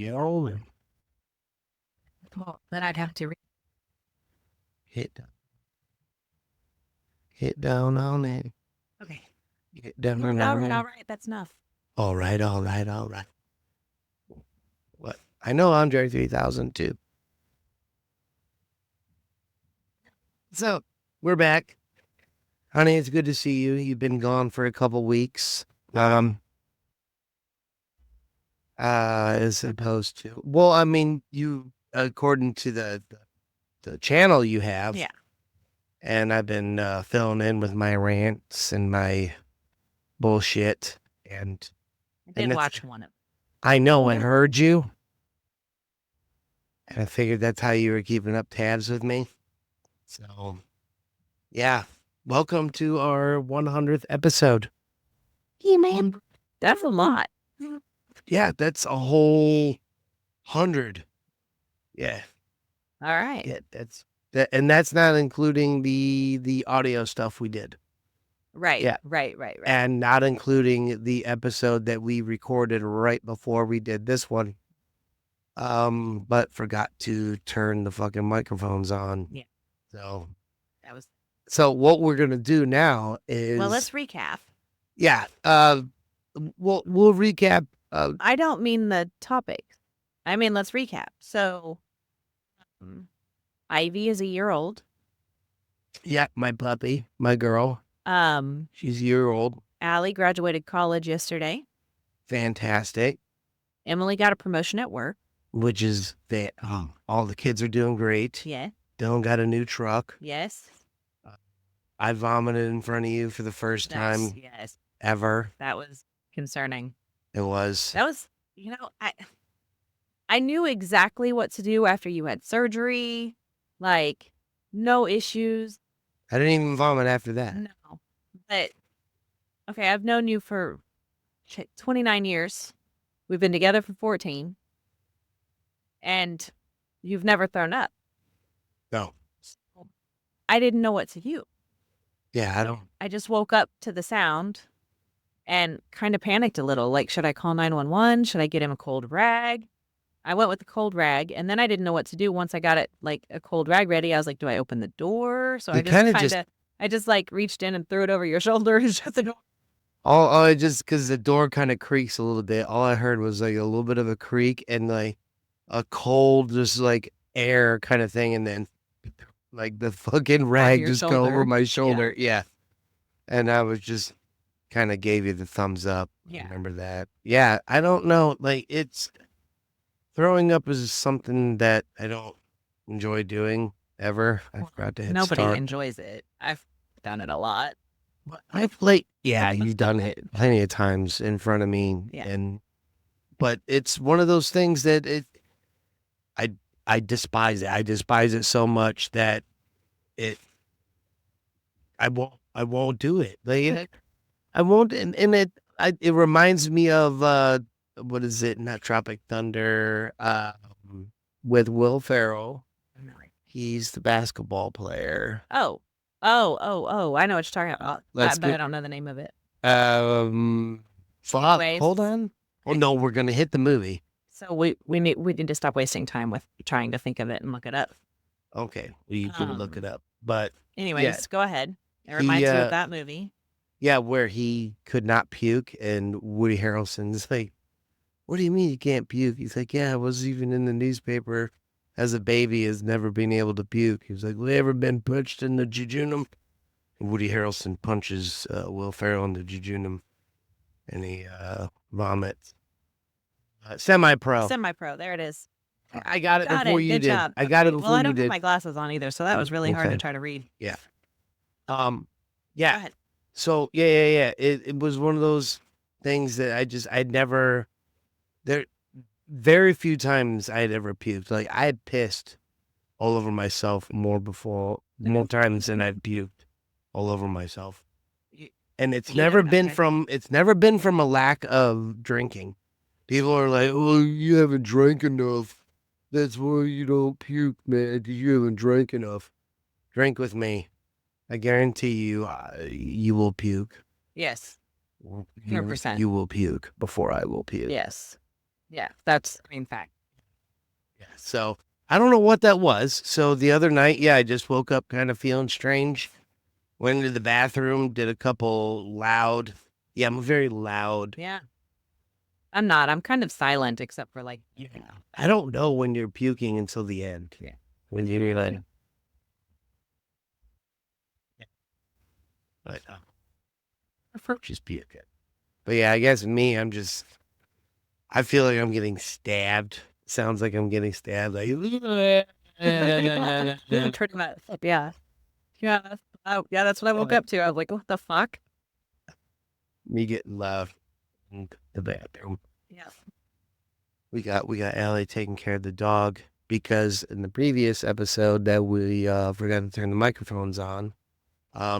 Yo, Well, then I'd have to read. hit down on it. Okay. Hit down All on right, all it. right. That's enough. All right, all right, all right. What? I know Andre 3000 too. So we're back, honey. It's good to see you. You've been gone for a couple weeks. As opposed to, well, I mean, you according to the channel you have, Yeah. and I've been filling in with my rants and my bullshit, and I did it's- watch one of them. I know I heard you, and I figured that's how you were keeping up tabs with me. So, yeah, welcome to our 100th episode. Yeah, man. That's a lot. Yeah, that's a whole 100. Yeah, All right. yeah, and that's not including the audio stuff we did. Right. Yeah. Right. And not including the episode that we recorded right before we did this one. But forgot to turn the fucking microphones on. Yeah. So That was. So what we're gonna do now is, Well, let's recap. yeah. We'll recap. I don't mean the topic. I mean, let's recap. So, Ivy is a year old. Yeah, my puppy, my girl. She's a year old. Allie graduated college yesterday. Fantastic. Emily got a promotion at work. Which is that all the kids are doing great. Yeah. Dylan got a new truck. Yes. I vomited in front of you for the first time ever. That was concerning. It was. That was, I knew exactly what to do after you had surgery. Like, no issues. I didn't even vomit after that. No. But, okay, I've known you for 29 years. We've been together for 14. And you've never thrown up. No. I didn't know what to do. Yeah, I just woke up to the sound and kind of panicked a little. Like, should I call 911? Should I get him a cold rag? I went with the cold rag, and then I didn't know what to do. Once I got it, like, a cold rag ready, I was like, do I open the door? So I just like reached in and threw it over your shoulder and shut the door. I just, because the door kind of creaks a little bit. All I heard was like a little bit of a creak and like a cold, just like air kind of thing. And then like the fucking rag just go over my shoulder. Yeah. And I was just kind of gave you the thumbs up. Yeah. Remember that? Yeah. I don't know. Like, it's throwing up is something that I don't enjoy doing ever. I forgot to hit Nobody start. enjoys it. I've done it a lot. You've done it plenty of times in front of me. Yeah. But it's one of those things that I despise it. I despise it so much that I won't do it. Like, I won't. And it reminds me of, what is it? Not Tropic Thunder, with Will Ferrell. He's the basketball player. Oh, I know what you're talking about. But I don't know the name of it. Fuck, hold on. Oh no, we're gonna hit the movie. So we need to stop wasting time with trying to think of it and look it up. Okay, well, you can look it up. But anyways, go ahead. It reminds you of that movie. Yeah, where he could not puke, and Woody Harrelson's like, "What do you mean you can't puke?" He's like, "Yeah, I was even in the newspaper as a baby as never being able to puke." He was like, "Well, ever been punched in the jejunum?" Woody Harrelson punches Will Ferrell in the jejunum, and he vomits. Semi-pro. There it is. I got it before you did. Job. I got it before you did. Well, I don't have my glasses on either, so that was really hard to try to read. Yeah. Go ahead. So yeah. It was one of those things that I'd never. There, very few times I had ever puked. Like, I had pissed all over myself more times than I'd puked all over myself. And it's never been from a lack of drinking. People are like, "Oh, you haven't drank enough. That's why you don't puke, man. You haven't drank enough." Drink with me. I guarantee you, you will puke. Yes. 100%. You will puke before I will puke. Yes. Yeah, that's I mean fact. Yeah. So I don't know what that was. So the other night, yeah, I just woke up kind of feeling strange. Went into the bathroom, did a couple loud. Yeah, I'm very loud. Yeah. I'm not. I'm kind of silent except for like Yeah. I don't know when you're puking until the end. Yeah. When you're like, but just puking. But yeah, I guess me, I feel like I'm getting stabbed. Sounds like I'm getting stabbed. Like, pretty much. Yeah. Yeah. Yeah, that's what I woke up to. I was like, what the fuck? me getting loud in the bathroom. Yeah. We got Allie taking care of the dog because in the previous episode that we forgot to turn the microphones on,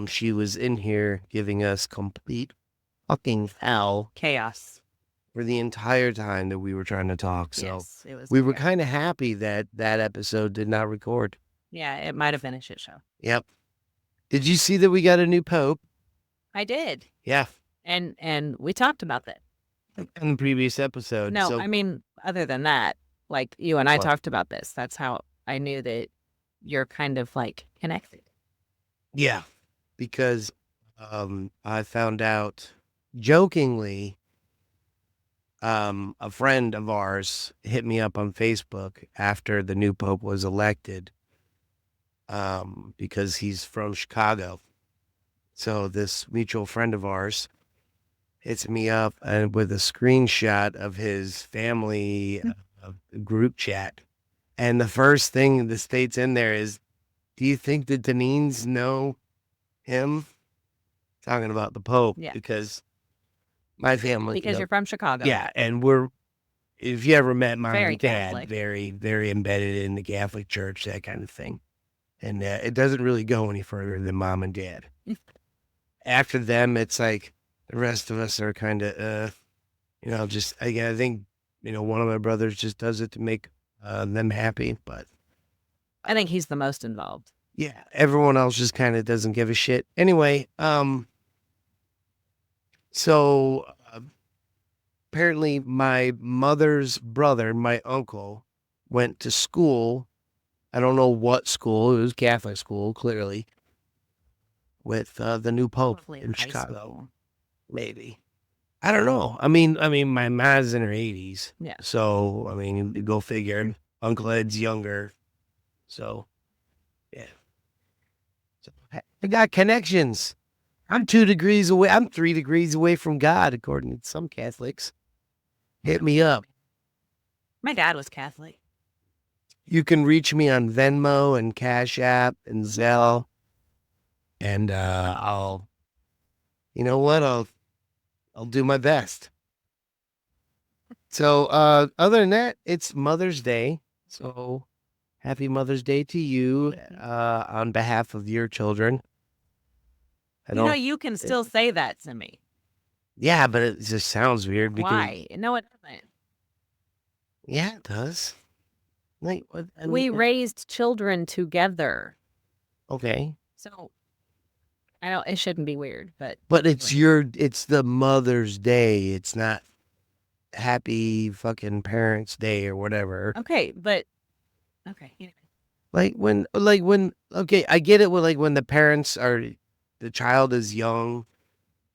she was in here giving us complete fucking hell Chaos. for the entire time that we were trying to talk. So Yes, it was. we were kind of happy that that episode did not record. Yeah, it might have been a shit show. Yep. Did you see that we got a new pope? I did. Yeah. And we talked about that. In the previous episode. No, So, I mean, other than that, like you and I What? talked about this. That's how I knew that you're kind of like connected. yeah, because I found out jokingly, a friend of ours hit me up on Facebook after the new pope was elected, because he's from Chicago. So this mutual friend of ours hits me up and with a screenshot of his family group chat. And the first thing that states in there is, do you think the Deneen's know him? Talking about the Pope. Yeah. Because my family. Because you're from Chicago. Yeah. And if you ever met my Very dad, Catholic. very, very embedded in the Catholic Church, that kind of thing. And it doesn't really go any further than mom and dad. After them, it's like the rest of us are kind of, just, I think, one of my brothers just does it to make them happy. But I think he's the most involved. yeah, everyone else just kind of doesn't give a shit. Anyway, so apparently my mother's brother, my uncle, went to school. I don't know what school. It was Catholic school, clearly, with the new pope Probably in high Chicago. school. Maybe. I don't know. I mean, my mom's in her 80s. Yeah. So, I mean, go figure. Uncle Ed's younger. So, yeah. So, I got connections. I'm 2 degrees away. I'm 3 degrees away from God, according to some Catholics. Hit me up. My dad was Catholic. You can reach me on Venmo and Cash App and Zelle. And I'll do my best. So other than that, it's Mother's Day. So happy Mother's Day to you on behalf of your children. You can still say that to me. Yeah, but it just sounds weird. Because, Why? No, it doesn't. Yeah, it does. Like, what, We raised children together. Okay. So I know it shouldn't be weird, but it's the Mother's Day. It's not Happy fucking Parents' Day or whatever. okay, but okay. Okay, I get it when the the child is young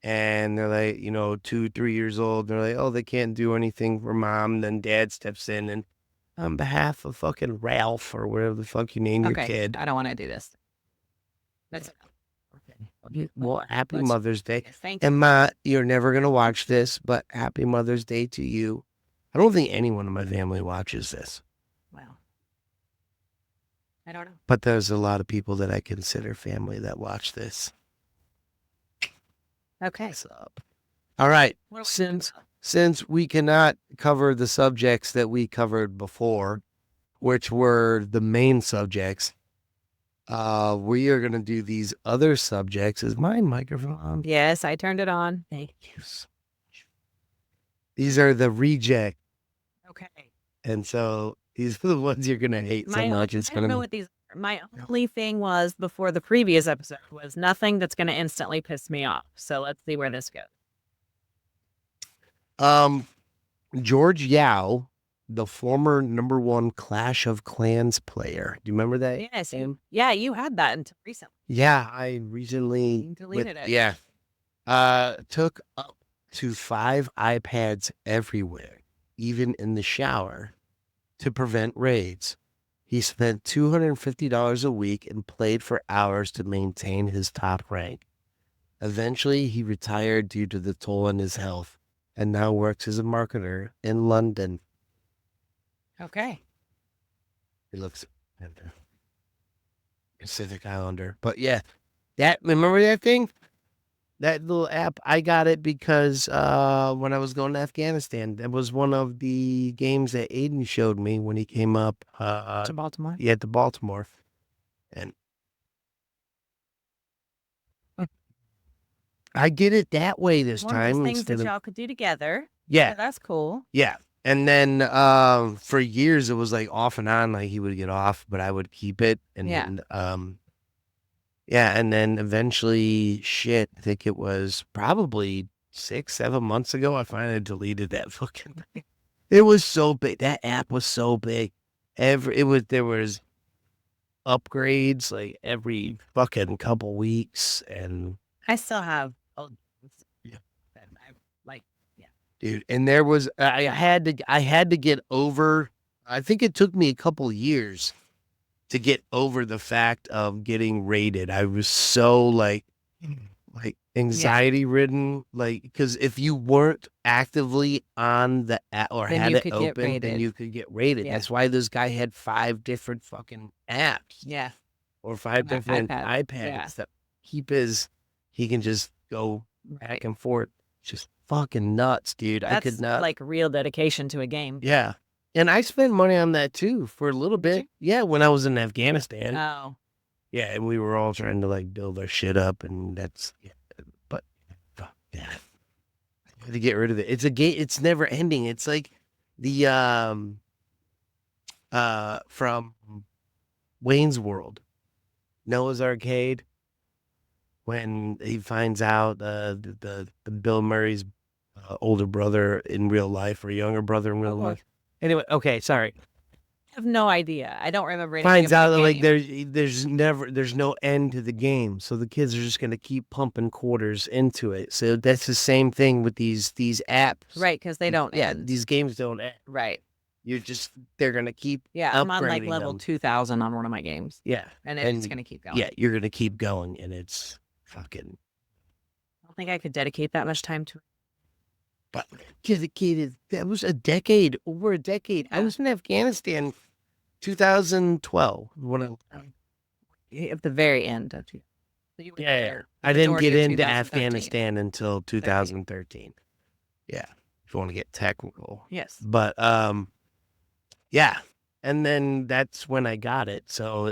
and they're like, 2, 3 years old. They're like, oh, they can't do anything for mom. Then dad steps in and on behalf of fucking Ralph or whatever the fuck you name your kid. I don't want to do this. That's Okay. Well, happy Let's- Mother's Day. yes, thank you. And Ma, you're never going to watch this, but happy Mother's Day to you. I don't think anyone in my family watches this, Well, I don't know. but there's a lot of people that I consider family that watch this. Okay. What's up? All right. What are we talking Since about? since we cannot cover the subjects that we covered before, which were the main subjects, we are going to do these other subjects. Is my microphone on? Yes, I turned it on. Thank you so much. These are the reject. Okay. And so these are the ones you're going to hate so much. It's I don't going know to what these are. My only thing was before the previous episode was nothing that's going to instantly piss me off. So let's see where this goes. George Yao, the former #1 Clash of Clans player. Do you remember that Yes. game? Yeah, you had that until recently. Yeah, I recently You deleted it. yeah. Took up to 5 iPads everywhere, even in the shower, to prevent raids. He spent $250 a week and played for hours to maintain his top rank. Eventually, he retired due to the toll on his health and now works as a marketer in London. Okay. He looks Pacific Islander. But yeah, that remember that thing? That little app, I got it because when I was going to Afghanistan, that was one of the games that Aiden showed me when he came up To Baltimore. yeah, to Baltimore. And I did it that way this One of those time things that instead of y'all could do together. yeah, So that's cool. yeah. And then for years it was like off and on, like he would get off, but I would keep it. And Yeah. then yeah, and then eventually shit, I think it was probably 6-7 months ago, I finally deleted that fucking thing. It was so big. That app was so big. There was upgrades like every fucking couple weeks, and I still have yeah, I like dude. And there was I had to get over. I think it took me a couple years to get over the fact of getting raided. I was so like anxiety ridden, like because if you weren't actively on the app or Then had you it could get open, then raided. you could get raided. Yeah. That's why this guy had 5 different fucking apps Yeah. or 5 different iPad. iPads Yeah. that he can just go back and forth. Just fucking nuts, dude. I could That's not. like real dedication to a game. Yeah. And I spent money on that too for a little Did bit. you? Yeah, when I was in Afghanistan. Oh. Yeah, and we were all trying to like build our shit up, and that's yeah. But fuck yeah, I had to get rid of it. It's a game. It's never ending. It's like the from Wayne's World, Noah's Arcade, when he finds out the Bill Murray's older brother in real life or younger brother in real life. Anyway, okay, sorry. I have no idea. I don't remember anything Finds about out the that like game. there's no end to the game, so the kids are just gonna keep pumping quarters into it. So that's the same thing with these apps, Right, because they don't yeah, end. these games don't end. Right. They're gonna keep Yeah, I'm on like upgrading level them. 2000 on one of my games. Yeah, And it's going to keep going. yeah, you're gonna keep going, and it's fucking. I don't think I could dedicate that much time to it. But dedicated. That was a decade, over a decade. I Yeah. was in Afghanistan, 2012 when At the very end of you. So you were yeah. there the I didn't majority get of into 2013. Afghanistan until 2013. Yeah, if you want to get technical. Yes. But yeah, and then that's when I got it. So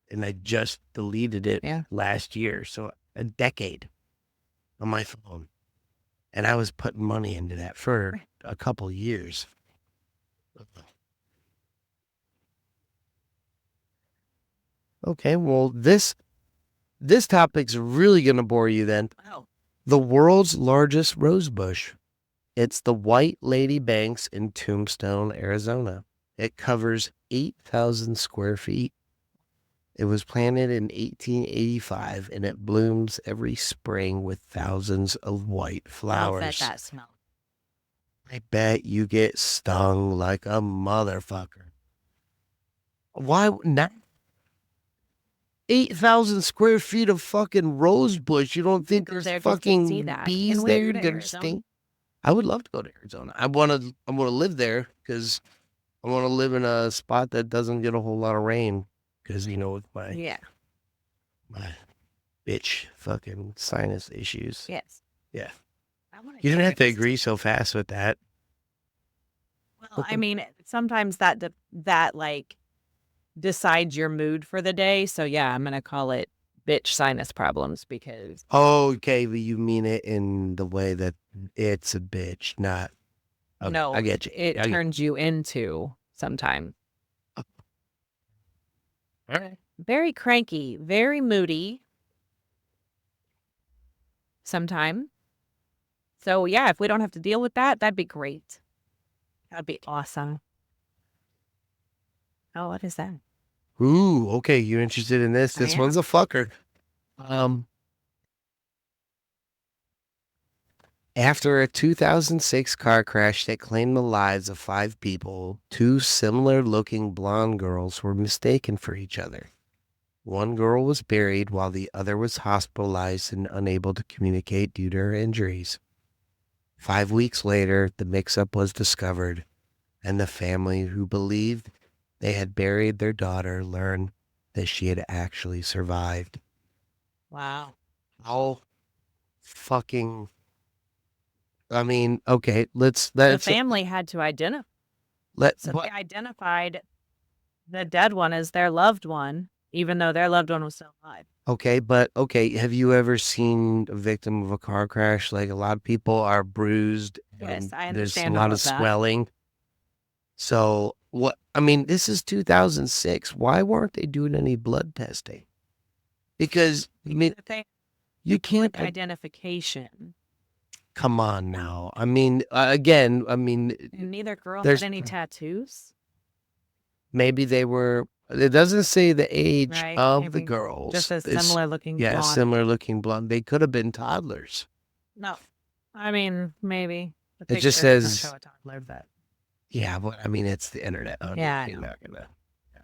and I just deleted it Yeah. last year. So a decade on my phone, and I was putting money into that for a couple years. Okay, well this topic's really gonna bore you then. Wow. The world's largest rose bush. It's the White Lady Banks in Tombstone, Arizona. It covers 8,000 square feet. It was planted in 1885 and it blooms every spring with thousands of white flowers. That smell. I bet you get stung like a motherfucker. Why not? 8,000 square feet of fucking rose bush. You don't think there's there just to see fucking that. bees Can we there go to gonna Arizona? stink? I would love to go to Arizona. I want to live there because I want to live in a spot that doesn't get a whole lot of rain because, with Yeah. my bitch fucking sinus issues. Yes. Yeah. I wanna You go didn't have to there. agree so fast with that. Well, I mean, sometimes that like decides your mood for the day. So yeah, I'm gonna call it bitch sinus problems because Oh, okay, but you mean it in the way that it's a bitch, not. Okay, no, I get you. it I get turns you into sometimes All right. very cranky, very moody. Sometimes So yeah, if we don't have to deal with that, that'd be great. That'd be awesome. Oh, what is that? Ooh, okay. You're interested in this? I This am. one's a fucker. After a 2006 car crash that claimed the lives of 5 people, 2 similar-looking blonde girls were mistaken for each other. One girl was buried while the other was hospitalized and unable to communicate due to her injuries. 5 weeks later, the mix-up was discovered, and the family who believed they had buried their daughter learned that she had actually survived. Wow. How fucking... I mean, okay, The let's family had to identify. So what they identified the dead one as their loved one, even though their loved one was still alive. okay, but okay, have you ever seen a victim of a car crash? Like a lot of people are bruised Yes, and I there's a understand lot all of of that. swelling. So what I mean, this is 2006. Why weren't they doing any blood testing? Because I mean, If they you can't identification, come on now. I mean, again, I mean, and neither girl there's had any tattoos, maybe they were. It doesn't say the age right? of the Maybe just girls. a It's similar looking yeah, blonde. similar looking blonde. They could have been toddlers. No, I mean maybe the It just picture doesn't says show a toddler, but yeah, but I mean, it's the internet. yeah, I You're know. not gonna.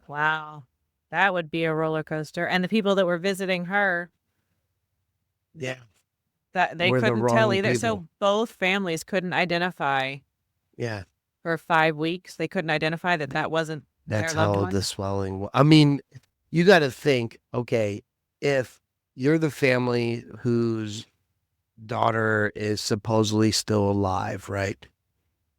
Wow, that would be a roller coaster. And the people that were visiting her, Yeah, that they we're the couldn't tell wrong either. people. So both families couldn't identify Yeah, for 5 weeks. They couldn't identify that that wasn't that's their loved how one. the swelling. I mean, you got to think. Okay, if you're the family whose daughter is supposedly still alive, right?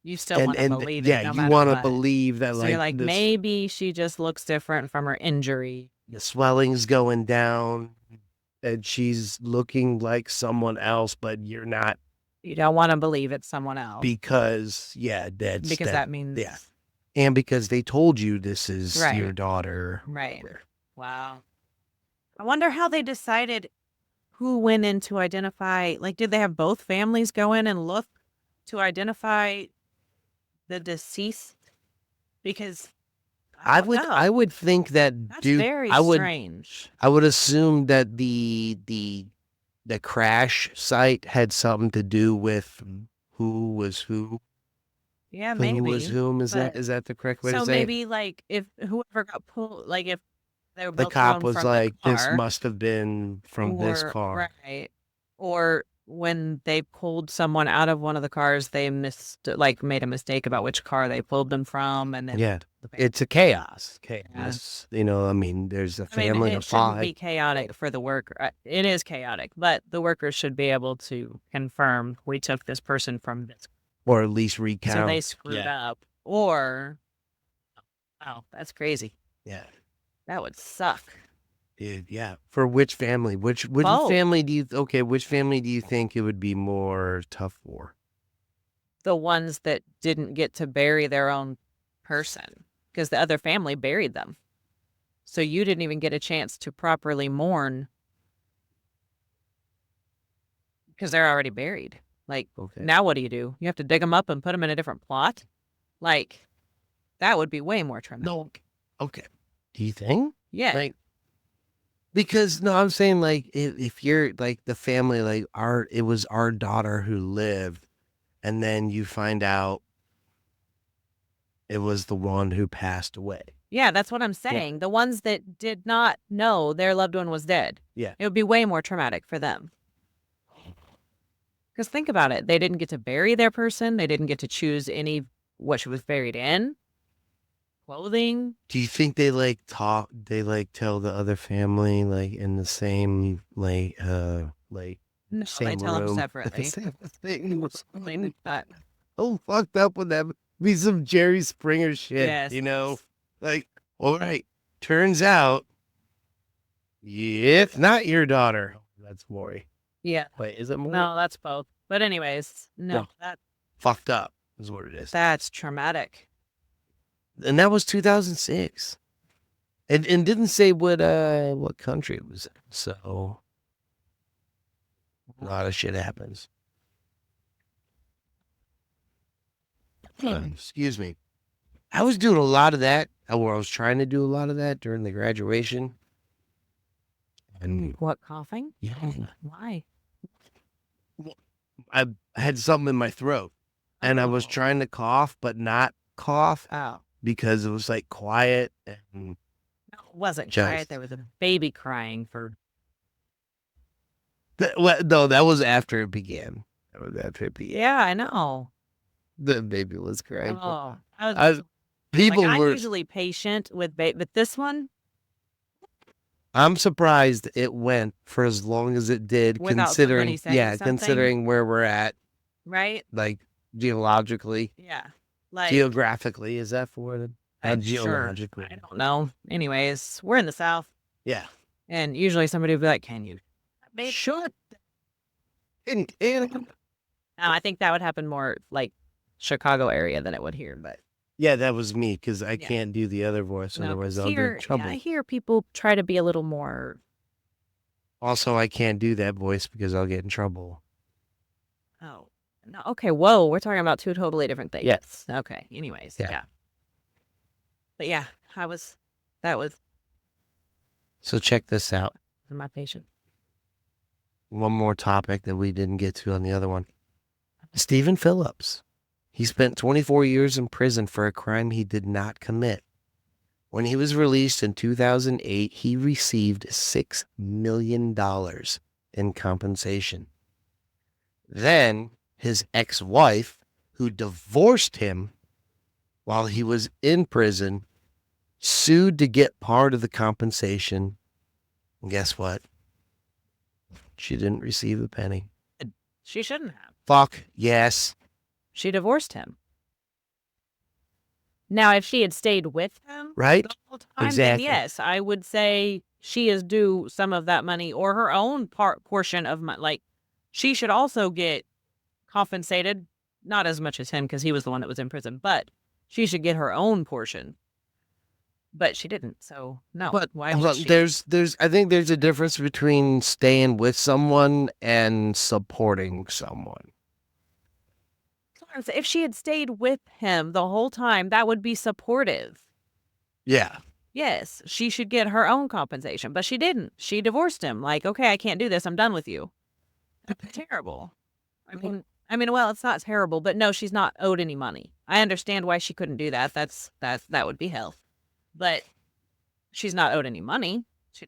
You still want to believe it Yeah, no you matter want to what. believe that So you're like like, this maybe she just looks different from her injury. the swelling's going down and she's looking like someone else, but you're not You don't want to believe it's someone else because yeah, because that means yeah. And because they told you this is your right, daughter. right. Wow. I wonder how they decided who went in to identify. Like, did they have both families go in and look to identify the deceased? Because I don't know. I would think that That's dude very strange. I would assume that the crash site had something to do with who was who. Yeah, Who was maybe. whom? But Is that the correct way to so say it? maybe like if whoever got pulled, like if they were The both cop thrown was from the like, "This car, must have been from this or car." right, or when they pulled someone out of one of the cars, they made a mistake about which car they pulled them from, and then Yeah, the it's a chaos. yeah. Chaos. You know, I mean, there's a I mean, family it of shouldn't 5, be chaotic for the worker. It is chaotic, but the workers should be able to confirm we took this person from this. or at least So recount. they screwed up, or oh, that's crazy. Yeah, That would suck. dude. Yeah. For which family? Which Both. family do you? Okay, which family do you think it would be more tough for? The ones that didn't get to bury their own person because the other family buried them. So you didn't even get a chance to properly mourn because they're already buried. Like, Okay. now what do? You have to dig them up and put them in a different plot? Like, that would be way more traumatic. No. Okay. Do you think? Yeah. Like, because no, I'm saying like if you're like the family, like it was our daughter who lived, and then you find out it was the one who passed away. Yeah, that's what I'm saying. The ones that did not know their loved one was dead. Yeah. It would be way more traumatic for them. Because think about it. They didn't get to bury their person. They didn't get to choose what she was buried in. Clothing. Do you think they like tell the other family like in the same No, same they tell them room? separately. Same thing. But Oh, fucked up with that. Be some Jerry Springer shit, yes. you know? Like, all right, turns out it's not your daughter. That's Maury. Yeah. Wait, is it Maury? No, that's both. But anyways, no. Fucked up is what it is. That's traumatic. And that was 2006. And didn't say what country it was in. So a lot of shit happens. Excuse me. I was doing a lot of that, or I was trying to do a lot of that during the graduation. And What, coughing? yeah, Why? I had something in my throat, and I was Oh. trying to cough, but not cough Oh. because it was like quiet and No, it wasn't just. quiet. There was a baby crying for. No, that was after it began. That was after it began. Yeah, I know. The baby was crying. Oh, I was I, people I'm were. usually patient with but this one I'm surprised it went for as long as it did, without somebody considering, saying something, considering where we're at, right? like geologically, Yeah, like geographically. Is that for it? sure. Geologically. I don't know. Anyways, we're in the South, Yeah. and usually somebody will be like, "Can you shut?" I think that would happen more like Chicago area than it would here, but Yeah, that was me because I Yeah. can't do the other voice. no, Otherwise, 'cause I'll get here, in trouble. I hear people try to be a little more. Also, I can't do that voice because I'll get in trouble. Oh, no. Okay. Whoa, we're talking about two totally different things. Yes. Okay. Anyways, Yeah. yeah. But yeah, that was So check this out. my patient. One more topic that we didn't get to on the other one. Stephen Phillips. He spent 24 years in prison for a crime he did not commit. When he was released in 2008, he received $6 million in compensation. Then his ex-wife, who divorced him while he was in prison, sued to get part of the compensation. And guess what? She didn't receive a penny. She shouldn't have. Fuck yes. She divorced him. Now, if she had stayed with him Right? the whole time, Exactly. then yes, I would say she is due some of that money or her own portion of my, like, she should also get compensated, not as much as him because he was the one that was in prison, but she should get her own portion. But she didn't, so no. But why would she? there's I think there's a difference between staying with someone and supporting someone. If she had stayed with him the whole time, that would be supportive. Yeah. Yes, she should get her own compensation, but she didn't. She divorced him. Like, okay, I can't do this. I'm done with you. That's terrible. I mean, well, it's not terrible, but no, she's not owed any money. I understand why she couldn't do that. That would be hell. But she's not owed any money. She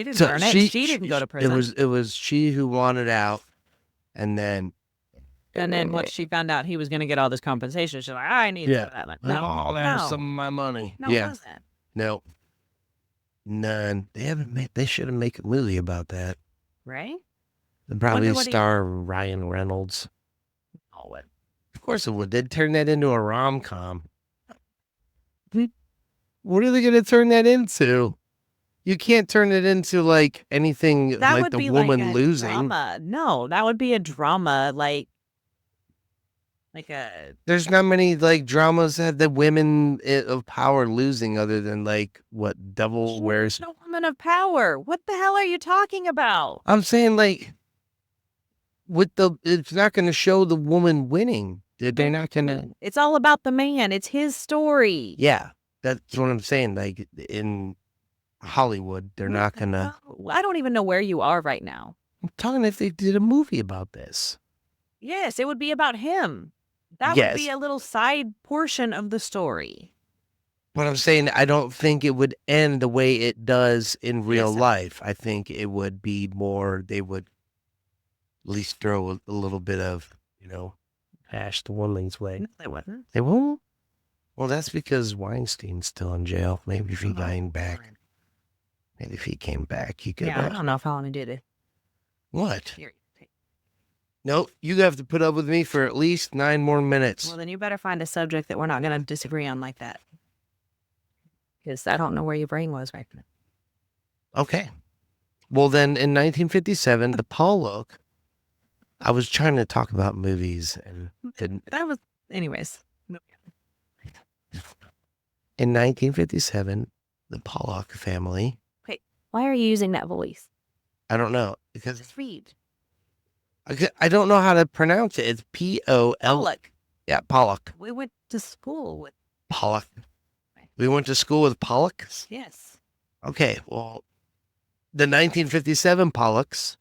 didn't earn it. She didn't go to prison. It was she who wanted out, and then once she found out he was going to get all this compensation, she's like, I need some of that. Like, no, there's some of my money. No, it wasn't. No. None. They should have made a movie about that. Right? And probably star Ryan Reynolds. Oh, it. Of course it would. They'd turn that into a rom-com. What are they going to turn that into? You can't turn it into like anything that like would the be woman like a losing. Drama. No, that would be a drama, like a. There's not many like dramas that have the women of power losing, other than like what Devil Wears. No woman of power. What the hell are you talking about? I'm saying like it's not going to show the woman winning. They're not going to. It's all about the man. It's his story. Yeah, that's what I'm saying. Like in Hollywood, they're not going to. I don't even know where you are right now. I'm talking if they did a movie about this. Yes, it would be about him. That would be a little side portion of the story. But I'm saying I don't think it would end the way it does in real life. I think it would be more, they would at least throw a little bit of, hash the woman's way. No, they wouldn't. They won't? Well, that's because Weinstein's still in jail. Maybe if he came back. Maybe if he came back, he could. Yeah, I don't know how long he did it. What? Nope, you have to put up with me for at least 9 more minutes. Well, then you better find a subject that we're not going to disagree on like that. Because I don't know where your brain was right now. Okay. Well, then in 1957, the Pollock, I was trying to talk about movies and didn't. That was, anyways. In 1957, the Pollock family. Wait, why are you using that voice? I don't know. Because just read. I don't know how to pronounce it. It's Pollock. Yeah, Pollock. We went to school with. Pollock. We went to school with Pollocks? Yes. Okay, well, the 1957 Pollocks,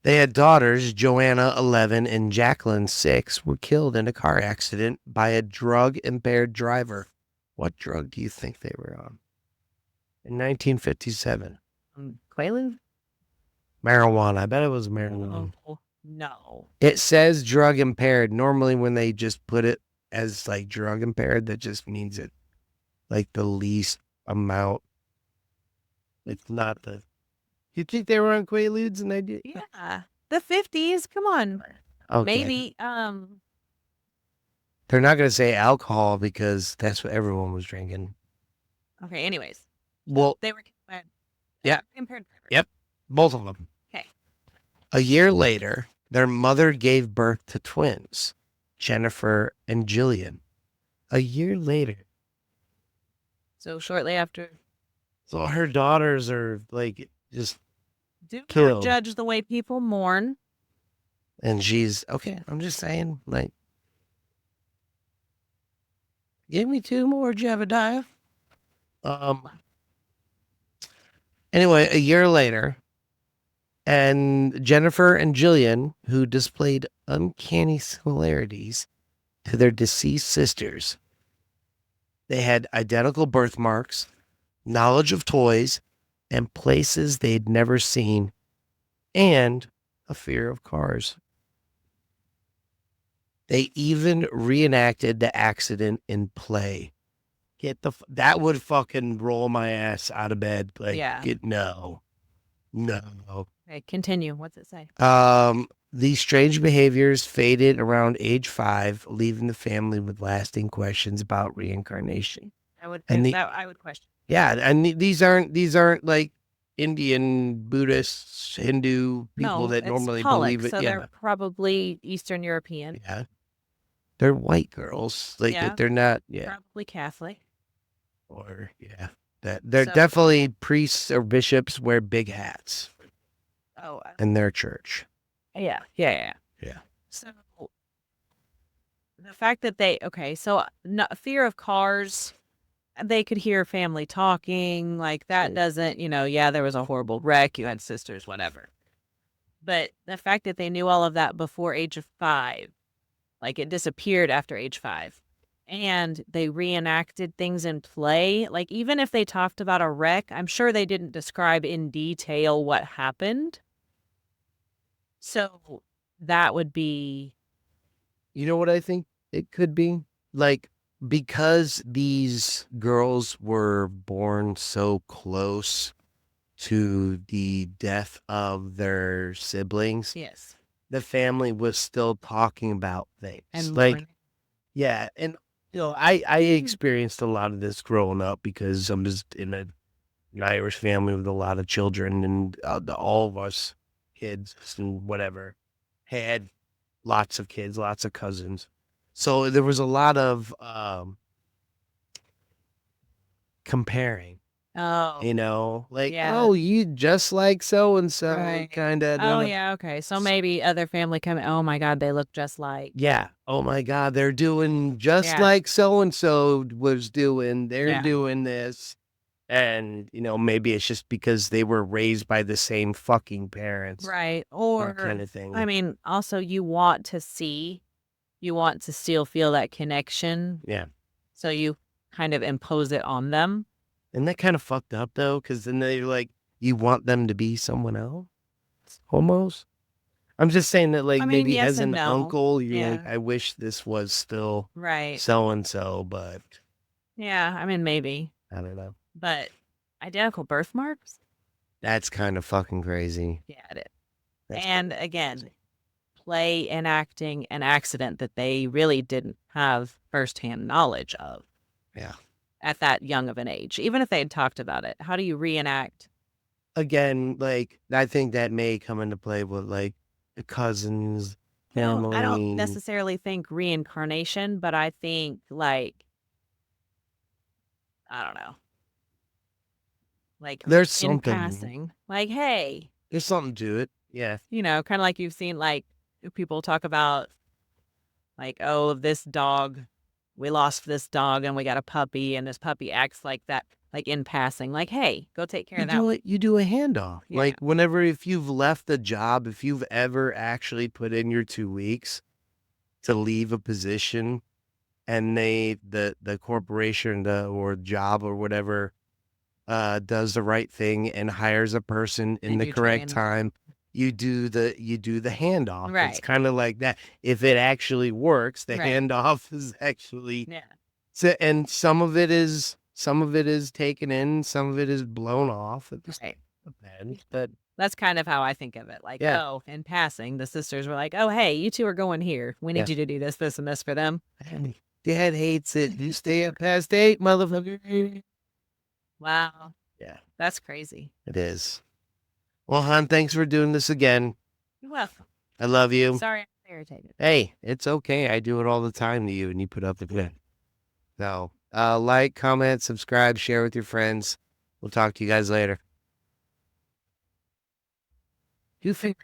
they had daughters, Joanna, 11, and Jacqueline, 6, were killed in a car accident by a drug-impaired driver. What drug do you think they were on? In 1957. Quaalude? Marijuana. I bet it was marijuana. Oh, no. It says drug impaired. Normally, when they just put it as like drug impaired, that just means it like the least amount. It's not the. You think they were on Quaaludes and they did? Yeah. The 50s. Come on. Okay. Maybe. They're not going to say alcohol because that's what everyone was drinking. Okay. Anyways. Well, They were. Yeah. Impaired. Yep. Both of them. Okay. A year later, their mother gave birth to twins, Jennifer and Jillian. A year later. So shortly after. So her daughters are like just Do not killed. judge the way people mourn. And she's okay. I'm just saying, like, give me 2 more, Jebediah. Anyway, a year later, and Jennifer and Jillian, who displayed uncanny similarities to their deceased sisters, they had identical birthmarks, knowledge of toys, and places they'd never seen, and a fear of cars. They even reenacted the accident in play. That would fucking roll my ass out of bed. Like, Yeah. No. Okay, continue. What's it say? These strange behaviors faded around age 5, leaving the family with lasting questions about reincarnation. I would question. Yeah, and these aren't like Indian, Buddhists, Hindu people that it's normally Pollock, believe it. so Yeah, they're probably Eastern European. yeah, they're white girls. Like Yeah. they're not. Yeah, Probably Catholic. or yeah, that they're So- definitely priests or bishops wear big hats Oh, in their church. yeah. So the fact that fear of cars, they could hear family talking, like that Sure. doesn't, there was a horrible wreck, you had sisters, whatever. But the fact that they knew all of that before age of 5, like it disappeared after age 5. And they reenacted things in play. Like, even if they talked about a wreck, I'm sure they didn't describe in detail what happened. So that would be. You know what I think it could be? Like, because these girls were born so close to the death of their siblings, Yes. the family was still talking about things. And like, yeah. And, I experienced a lot of this growing up because I'm just in an Irish family with a lot of children, and all of us kids and whatever had lots of kids, lots of cousins. So there was a lot of comparing, Oh, like, yeah. oh, you just like so and so, Right. kind of. Oh, yeah. Okay. So maybe other family come. Oh my God, they look just like. Yeah. Oh my God, they're doing just Yeah. like so and so was doing. They're Yeah. doing this. And, maybe it's just because they were raised by the same fucking parents. Right. Or Or, kind of thing. I mean, also you want to still feel that connection. Yeah. So you kind of impose it on them. Isn't that kind of fucked up though? Because then they're like, you want them to be someone else? Almost. I'm just saying that, like, I mean, maybe yes as and an no. uncle, you're Yeah. like, I wish this was still Right. so and so, but Yeah. I mean, maybe. I don't know. But identical birthmarks? That's kind of fucking crazy. Yeah, it is. That's And crazy. again, play enacting an accident that they really didn't have firsthand knowledge of. Yeah. At that young of an age, even if they had talked about it. How do you reenact? Again, like, I think that may come into play with like the cousins, family. I don't necessarily think reincarnation, but I think like, I don't know. Like There's in something. passing, like, hey, There's something to it. Yeah. kind of like you've seen like people talk about Like, oh, this dog, we lost this dog and we got a puppy, and this puppy acts like that, like in passing, like, hey, go take care You of that do one. it. You do a handoff. Yeah. Like whenever, if you've left a job, if you've ever actually put in your 2 weeks to leave a position, and the corporation, or job or whatever, does the right thing and hires a person in And the you correct train. time, you do the handoff. It's Right. kind of like that. If it actually works, the Right. handoff is actually, Yeah. so, and some of it is taken in, some of it is blown off. It just Right. depends. But That's kind of how I think of it. Like, yeah, oh, in passing, the sisters were like, oh, hey, you two are going here. We yeah. need you to do this, this, and this for them. Hey, Dad hates it. You stay up past 8, motherfucker. Wow. Yeah, That's crazy. it is. Well, hon, thanks for doing this again. You're welcome. I love you. Sorry I'm irritated. Hey, it's okay. I do it all the time to you, and you put up with it. So, like, comment, subscribe, share with your friends. We'll talk to you guys later. You think